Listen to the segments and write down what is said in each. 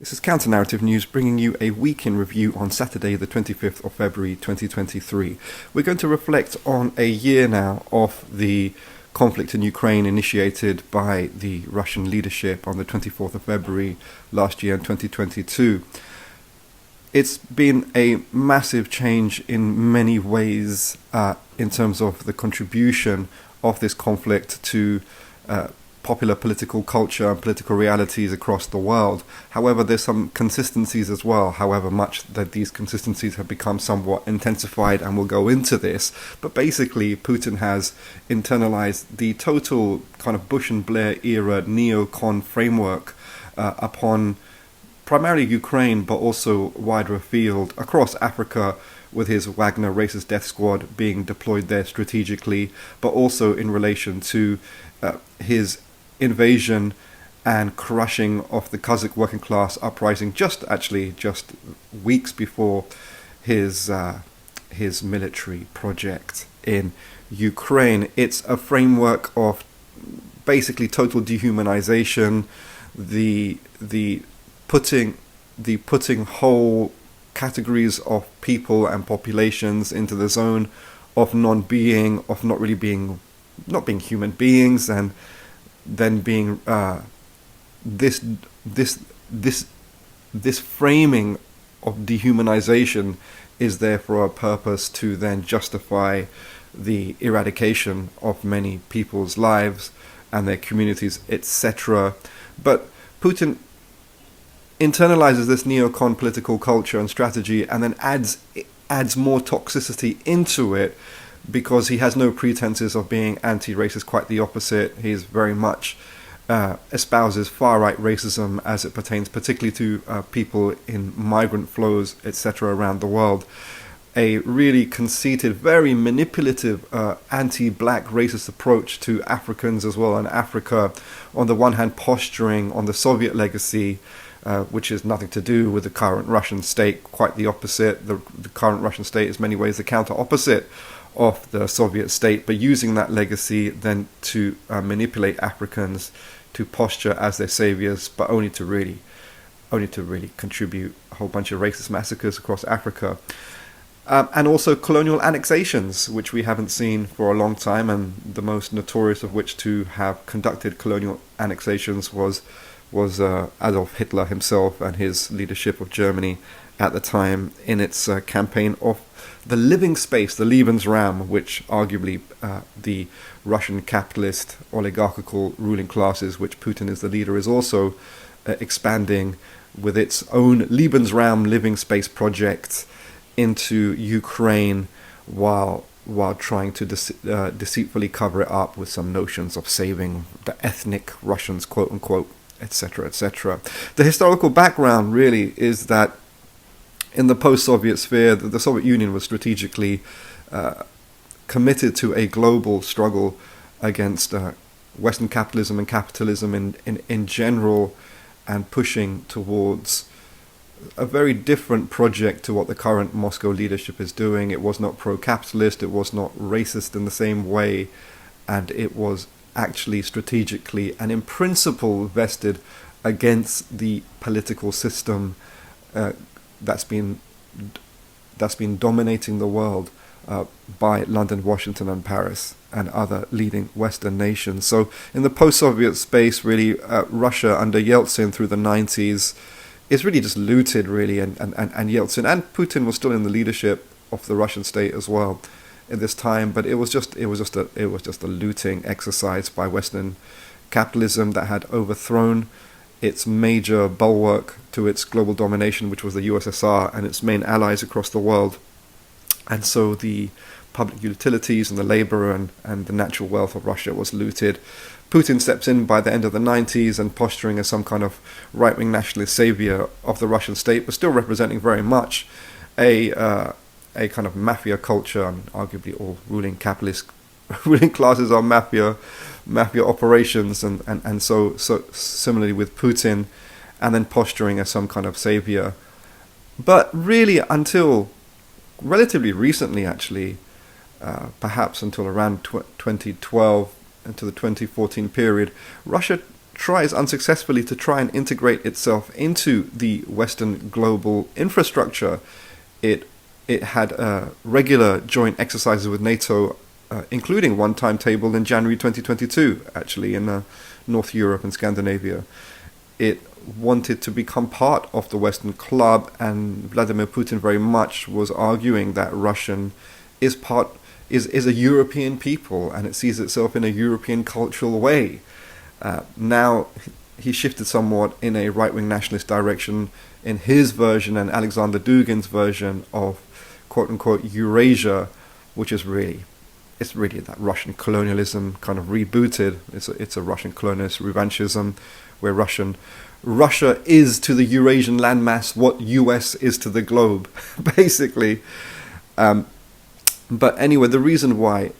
This is Counter Narrative News bringing you a week in review on Saturday, the 25th of February 2023. We're going to reflect on a year now of the conflict in Ukraine initiated by the Russian leadership on the 24th of February last year in 2022. It's been a massive change in many ways in terms of the contribution of this conflict to popular political culture and political realities across the world. However, there's some consistencies as well, however much that these consistencies have become somewhat intensified, and we'll go into this. But basically, Putin has internalized the total kind of Bush and Blair era neocon framework upon primarily Ukraine, but also wider afield across Africa, with his Wagner racist death squad being deployed there strategically, but also in relation to his invasion and crushing of the Kazakh working class uprising just weeks before his military project in Ukraine. It's a framework of basically total dehumanization, the putting whole categories of people and populations into the zone of non-being, of not being human beings, and then being this framing of dehumanization is there for a purpose to then justify the eradication of many people's lives and their communities, etc. But Putin internalizes this neocon political culture and strategy, and then adds more toxicity into it, because he has no pretenses of being anti-racist. Quite the opposite. He's very much espouses far-right racism as it pertains particularly to people in migrant flows, etc. around the world. A really conceited, very manipulative, anti-black racist approach to Africans as well, and Africa, on the one hand posturing on the Soviet legacy, which is nothing to do with the current Russian state. Quite the opposite. The current Russian state is in many ways the counter-opposite of the Soviet state, but using that legacy then to manipulate Africans to posture as their saviors, but only to really contribute a whole bunch of racist massacres across Africa. And also colonial annexations, which we haven't seen for a long time, and the most notorious of which to have conducted colonial annexations was Adolf Hitler himself and his leadership of Germany at the time, in its campaign of the living space, the Lebensraum, which arguably the Russian capitalist oligarchical ruling classes, which Putin is the leader, is also expanding with its own Lebensraum living space project into Ukraine, while trying to deceitfully cover it up with some notions of saving the ethnic Russians, quote unquote, etc., etc. The historical background really is that in the post-Soviet sphere, the Soviet Union was strategically committed to a global struggle against Western capitalism and capitalism in general, and pushing towards a very different project to what the current Moscow leadership is doing. It was not pro-capitalist, it was not racist in the same way, and it was actually strategically and in principle vested against the political system that's been dominating the world by London, Washington, and Paris, and other leading Western nations. So in the post-Soviet space, really, Russia under Yeltsin through the 90s is really just looted, really, and Yeltsin and Putin was still in the leadership of the Russian state as well at this time, but it was just a looting exercise by Western capitalism that had overthrown its major bulwark to its global domination, which was the USSR and its main allies across the world. And so the public utilities and the labor and the natural wealth of Russia was looted. Putin steps in by the end of the 90s and posturing as some kind of right-wing nationalist savior of the Russian state, but still representing very much a kind of mafia culture, and arguably all ruling classes are mafia operations, and so similarly with Putin, and then posturing as some kind of savior. But really, until relatively recently, actually, perhaps until around 2012 into the 2014 period, Russia tries unsuccessfully to try and integrate itself into the Western global infrastructure. It had regular joint exercises with NATO, including one timetable in January 2022, actually, in North Europe and Scandinavia. It wanted to become part of the Western club, and Vladimir Putin very much was arguing that Russian is a European people, and it sees itself in a European cultural way. Now he shifted somewhat in a right-wing nationalist direction in his version and Alexander Dugin's version of quote-unquote Eurasia, which is really that Russian colonialism kind of rebooted. It's a Russian colonialist revanchism, where Russia is to the Eurasian landmass what US is to the globe, basically. But anyway, the reason why,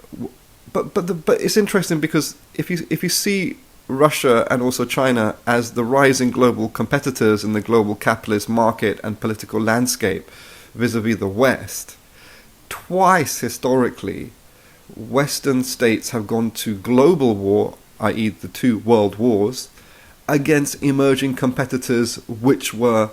but it's interesting because if you see Russia and also China as the rising global competitors in the global capitalist market and political landscape vis-a-vis the West, twice historically, Western states have gone to global war, i.e. the two world wars, against emerging competitors, which were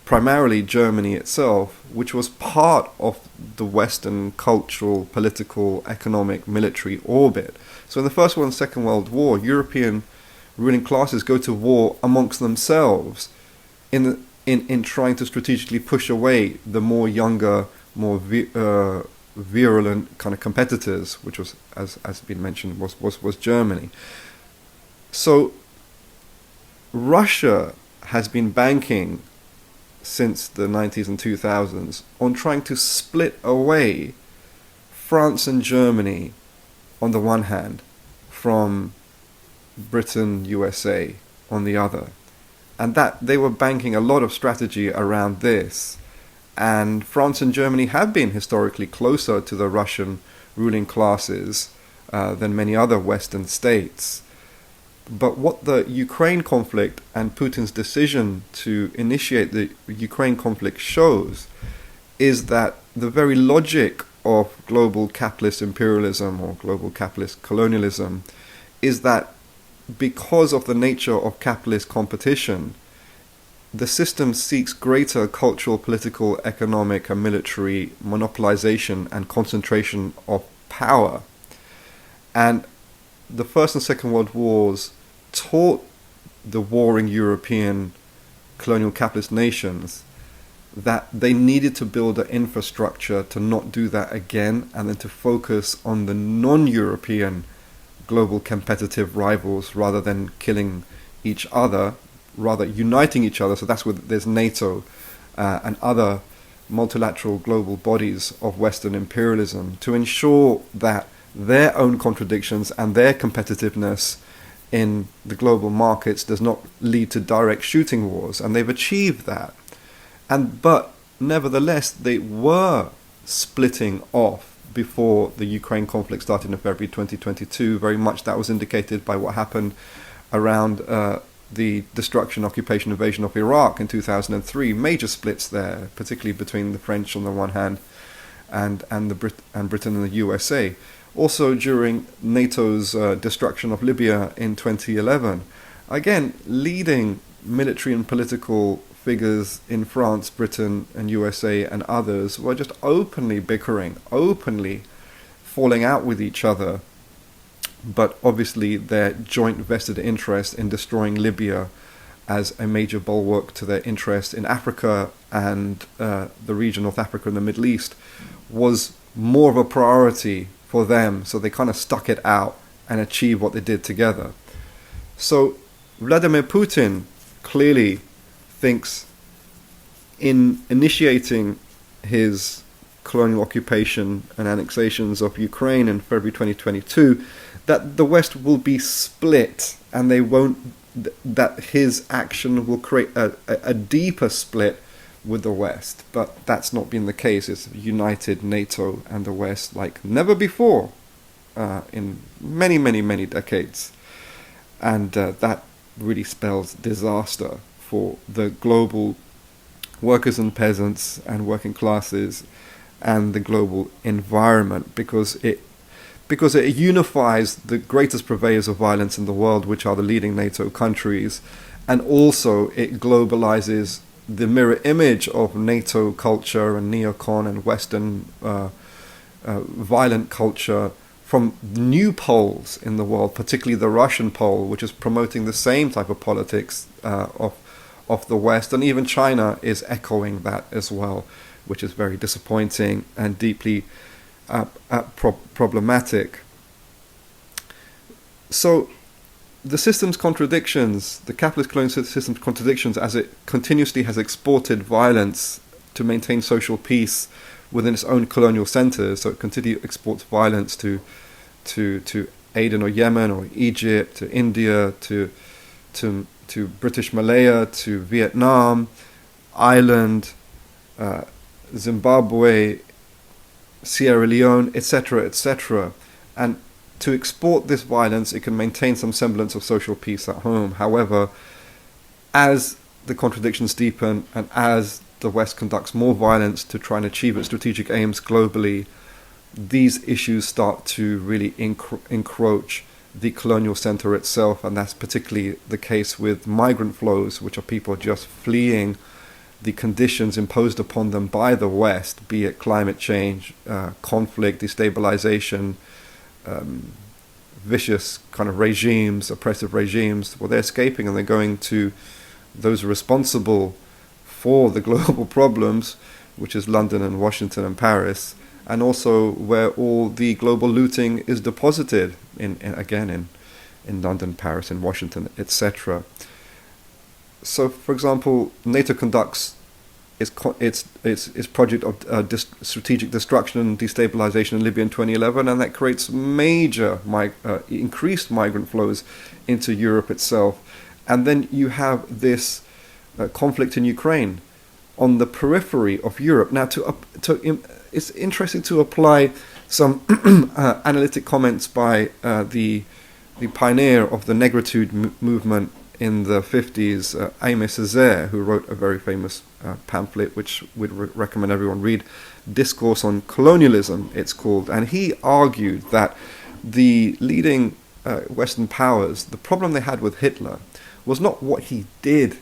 primarily Germany itself, which was part of the Western cultural, political, economic, military orbit. So in the First World and Second World War, European ruling classes go to war amongst themselves in trying to strategically push away the more younger, more virulent kind of competitors, which was, as been mentioned, was Germany. So Russia has been banking since the 90s and 2000s on trying to split away France and Germany on the one hand from Britain, USA on the other. And that they were banking a lot of strategy around this. And France and Germany have been historically closer to the Russian ruling classes than many other Western states. But what the Ukraine conflict and Putin's decision to initiate the Ukraine conflict shows is that the very logic of global capitalist imperialism or global capitalist colonialism is that because of the nature of capitalist competition, the system seeks greater cultural, political, economic, and military monopolization and concentration of power. And the First and Second World Wars taught the warring European colonial capitalist nations that they needed to build an infrastructure to not do that again, and then to focus on the non-European global competitive rivals rather than killing each other, rather uniting each other. So that's where there's NATO and other multilateral global bodies of Western imperialism to ensure that their own contradictions and their competitiveness in the global markets does not lead to direct shooting wars. And they've achieved that. But nevertheless, they were splitting off before the Ukraine conflict started in February 2022. Very much that was indicated by what happened around the destruction, occupation, invasion of Iraq in 2003. Major splits there, particularly between the French on the one hand and Britain and the USA. Also during NATO's destruction of Libya in 2011. Again, leading military and political figures in France, Britain and USA and others were just openly bickering, openly falling out with each other. But obviously their joint vested interest in destroying Libya as a major bulwark to their interest in Africa and the region, North Africa and the Middle East, was more of a priority for them. So they kind of stuck it out and achieved what they did together. So Vladimir Putin clearly thinks in initiating his colonial occupation and annexations of Ukraine in February 2022 that the West will be split, and that his action will create a deeper split with the West. But that's not been the case. It's united NATO and the West like never before in many, many, many decades. And that really spells disaster for the global workers and peasants and working classes and the global environment, because because it unifies the greatest purveyors of violence in the world, which are the leading NATO countries, and also it globalizes the mirror image of NATO culture and neocon and Western violent culture from new poles in the world, particularly the Russian pole, which is promoting the same type of politics of the West, and even China is echoing that as well, which is very disappointing and deeply problematic. So the system's contradictions, the capitalist colonial system's contradictions, as it continuously has exported violence to maintain social peace within its own colonial centers, so it continually exports violence to Aden or Yemen or Egypt, to India, to British Malaya, to Vietnam, Ireland, Zimbabwe, Sierra Leone, etc., etc. And to export this violence, it can maintain some semblance of social peace at home. However, as the contradictions deepen and as the West conducts more violence to try and achieve its strategic aims globally, these issues start to really encroach the colonial center itself, and that's particularly the case with migrant flows, which are people just fleeing the conditions imposed upon them by the West, be it climate change, conflict, destabilization, vicious kind of regimes, oppressive regimes. Well, they're escaping and they're going to those responsible for the global problems, which is London and Washington and Paris, and also where all the global looting is deposited in London, Paris, and Washington, etc. So, for example, NATO conducts its project of strategic destruction and destabilization in Libya in 2011, and that creates major increased migrant flows into Europe itself. And then you have this conflict in Ukraine on the periphery of Europe. Now, it's interesting to apply some analytic comments by the pioneer of the negritude movement in the 50s, Aimé Césaire, who wrote a very famous pamphlet, which we'd recommend everyone read, Discourse on Colonialism, it's called. And he argued that the leading Western powers, the problem they had with Hitler was not what he did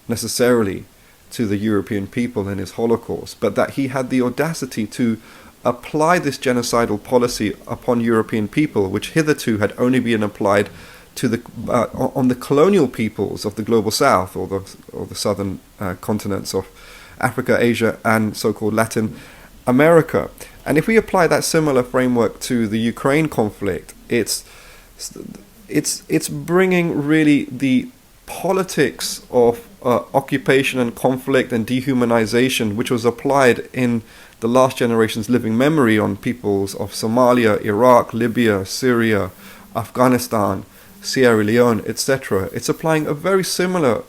necessarily to the European people in his Holocaust, but that he had the audacity to apply this genocidal policy upon European people, which hitherto had only been applied to on the colonial peoples of the global South, or the southern continents of Africa, Asia, and so-called Latin America. And if we apply that similar framework to the Ukraine conflict, it's bringing really the politics of occupation and conflict and dehumanization, which was applied in the last generation's living memory on peoples of Somalia, Iraq, Libya, Syria, Afghanistan, Sierra Leone, etc. It's applying a very similar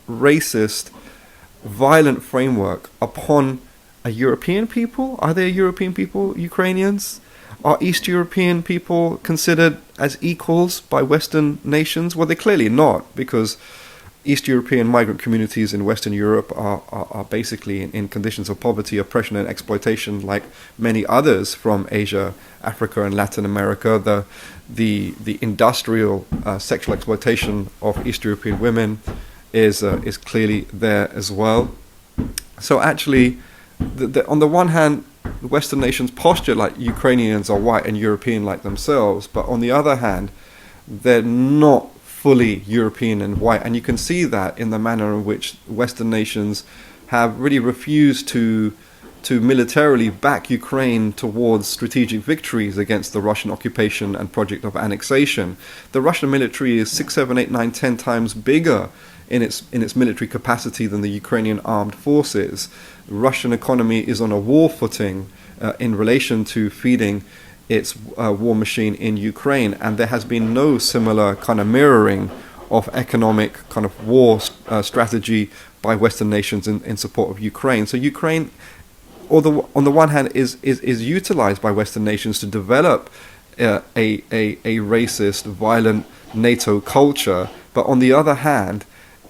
racist, violent framework upon a European people. Are there European people, Ukrainians? Are East European people considered as equals by Western nations? Well, they're clearly not, because East European migrant communities in Western Europe are basically in conditions of poverty, oppression, and exploitation like many others from Asia, Africa, and Latin America. The industrial sexual exploitation of East European women is clearly there as well. So actually, on the one hand, Western nations posture like Ukrainians are white and European like themselves, but on the other hand, they're not fully European and white, and you can see that in the manner in which Western nations have really refused to militarily back Ukraine towards strategic victories against the Russian occupation and project of annexation. The Russian military is 6, 7, 8, 9, 10 times bigger in its military capacity than the Ukrainian armed forces. The Russian economy is on a war footing in relation to feeding its war machine in Ukraine, and there has been no similar kind of mirroring of economic kind of war strategy by Western nations in support of Ukraine. So Ukraine, on the one hand, is utilized by Western nations to develop a racist, violent NATO culture, but on the other hand,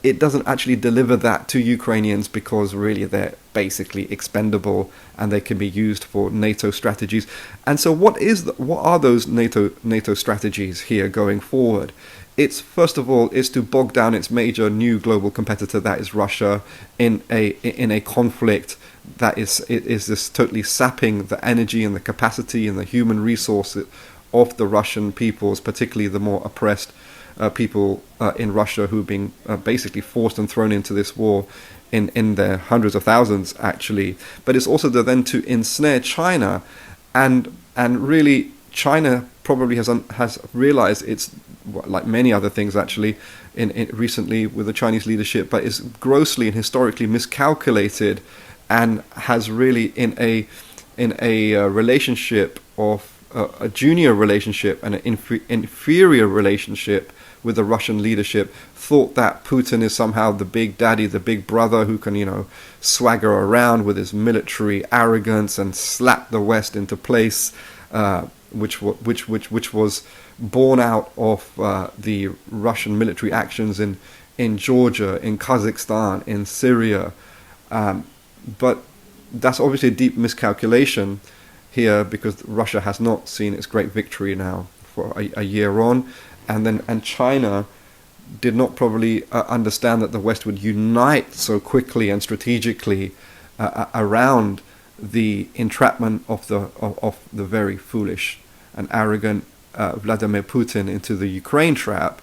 it doesn't actually deliver that to Ukrainians because really they're basically expendable and they can be used for NATO strategies. And so what are those NATO strategies here going forward? It's first of all is to bog down its major new global competitor, that is Russia, in a conflict that is this totally sapping the energy and the capacity and the human resources of the Russian peoples, particularly the more oppressed people in Russia who are being basically forced and thrown into this war in their hundreds of thousands actually. But it's also then to ensnare China, and really China probably has realized it's, like many other things actually in recently with the Chinese leadership, but is grossly and historically miscalculated, and has really in a relationship of a junior relationship and an inferior relationship with the Russian leadership, thought that Putin is somehow the big daddy, the big brother who can, swagger around with his military arrogance and slap the West into place, which was born out of the Russian military actions in Georgia, in Kazakhstan, in Syria. But that's obviously a deep miscalculation here, because Russia has not seen its great victory now for a year on, and China did not probably understand that the West would unite so quickly and strategically around the entrapment of the very foolish and arrogant Vladimir Putin into the Ukraine trap.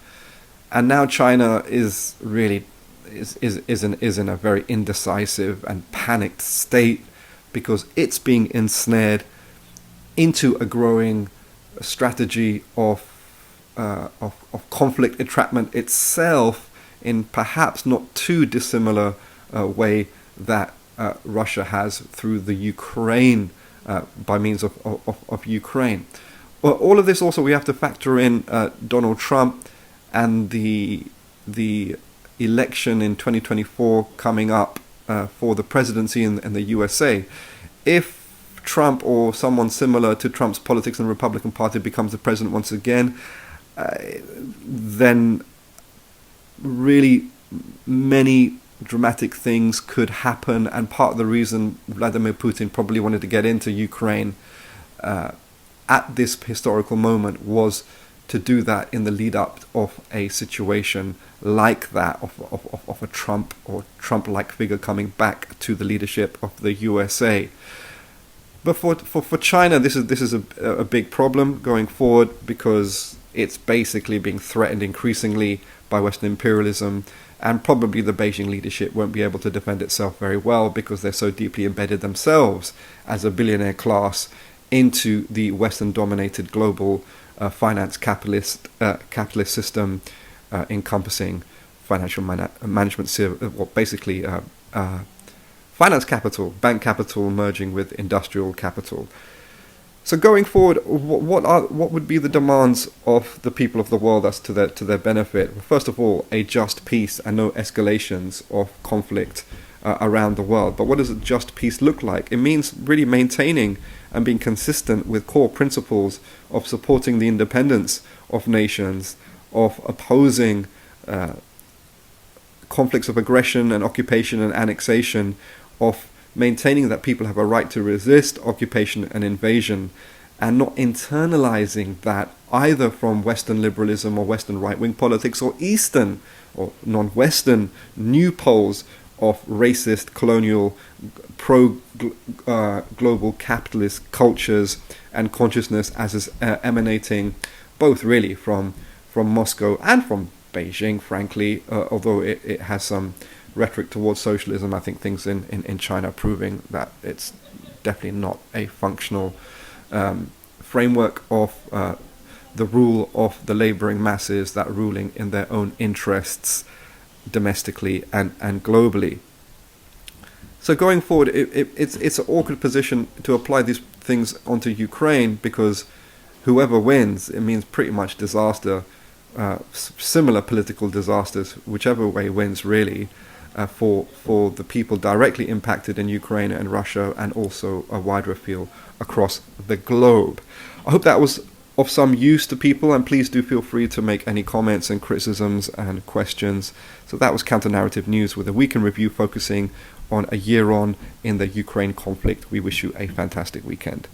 And now China is really is in a very indecisive and panicked state, because it's being ensnared into a growing strategy of conflict entrapment itself, in perhaps not too dissimilar way that Russia has through the Ukraine, by means of Ukraine. Well, all of this also we have to factor in Donald Trump and the election in 2024 coming up for the presidency in the USA. If Trump or someone similar to Trump's politics in the Republican Party becomes the president once again, then really many dramatic things could happen. And part of the reason Vladimir Putin probably wanted to get into Ukraine at this historical moment was to do that in the lead up of a situation like that, of a Trump or Trump-like figure coming back to the leadership of the USA. But for China, this is a big problem going forward, because it's basically being threatened increasingly by Western imperialism, and probably the Beijing leadership won't be able to defend itself very well, because they're so deeply embedded themselves as a billionaire class into the Western-dominated global finance capitalist system, encompassing financial management, basically finance capital, bank capital merging with industrial capital. So going forward, what would be the demands of the people of the world as to their benefit? First of all, a just peace and no escalations of conflict around the world. But what does a just peace look like? It means really maintaining and being consistent with core principles of supporting the independence of nations, of opposing conflicts of aggression and occupation and annexation, of maintaining that people have a right to resist occupation and invasion, and not internalizing that either from Western liberalism or Western right-wing politics, or Eastern or non-Western new poles of racist, colonial, pro-global capitalist cultures and consciousness, as is emanating both really from Moscow and from Beijing, frankly, although it has some rhetoric towards socialism. I think things in China proving that it's definitely not a functional framework of the rule of the laboring masses, that ruling in their own interests domestically and globally. So going forward, it's an awkward position to apply these things onto Ukraine, because whoever wins, it means pretty much disaster, similar political disasters, whichever way wins really, for the people directly impacted in Ukraine and Russia, and also a wider appeal across the globe. I hope that was of some use to people, and please do feel free to make any comments and criticisms and questions. So that was Counter Narrative News with a week in review focusing on a year on in the Ukraine conflict. We wish you a fantastic weekend.